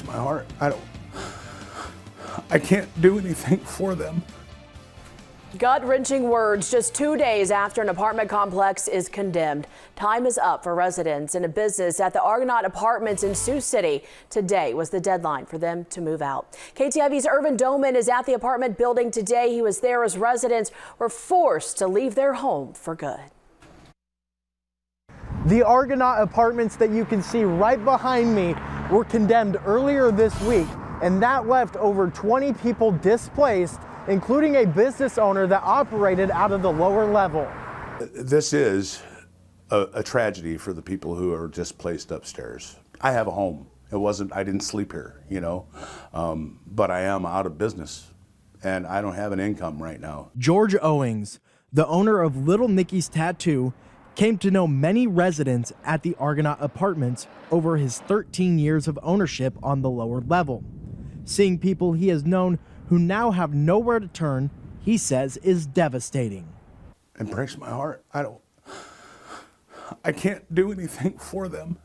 my heart. I can't do anything for them. Gut-wrenching words just 2 days after an apartment complex is condemned. Time is up for residents and a business at the Argonaut Apartments in Sioux City. Today was the deadline for them to move out. KTIV's Irvin Doman is at the apartment building today. He was there as residents were forced to leave their home for good. The Argonaut Apartments that you can see right behind me were condemned earlier this week, and that left over 20 people displaced, including a business owner that operated out of the lower level. This is a tragedy for the people who are displaced upstairs. I have a home. I didn't sleep here, but I am out of business and I don't have an income right now. George Owings, the owner of Little Nicky's Tattoo, came to know many residents at the Argonaut Apartments over his 13 years of ownership on the lower level. Seeing people he has known who now have nowhere to turn, he says is devastating. It breaks my heart. I can't do anything for them.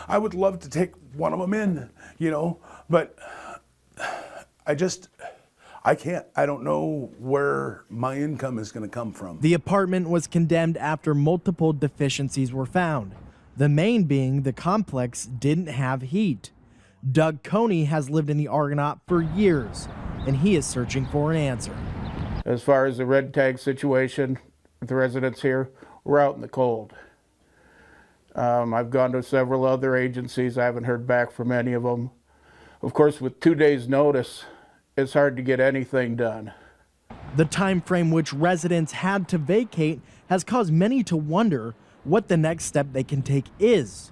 I would love to take one of them in, but I can't. I don't know where my income is going to come from. The apartment was condemned after multiple deficiencies were found, the main being the complex didn't have heat. Doug Coney has lived in the Argonaut for years, and he is searching for an answer. As far as the red tag situation with the residents here, we're out in the cold. I've gone to several other agencies. I haven't heard back from any of them. Of course, with 2 days' notice, it's hard to get anything done. The time frame which residents had to vacate has caused many to wonder what the next step they can take is.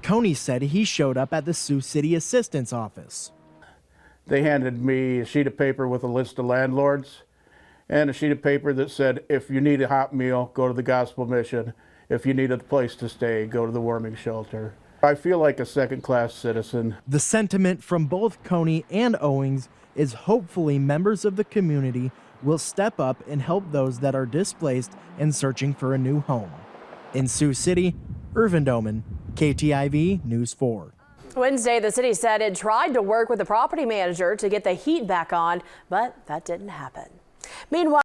Coney said he showed up at the Sioux City Assistance Office. They handed me a sheet of paper with a list of landlords and a sheet of paper that said, if you need a hot meal, go to the Gospel Mission. If you need a place to stay, go to the warming shelter. I feel like a second-class citizen. The sentiment from both Coney and Owings is hopefully members of the community will step up and help those that are displaced and searching for a new home. In Sioux City, Irvin Doman, KTIV News 4. Wednesday, the city said it tried to work with the property manager to get the heat back on, but that didn't happen. Meanwhile,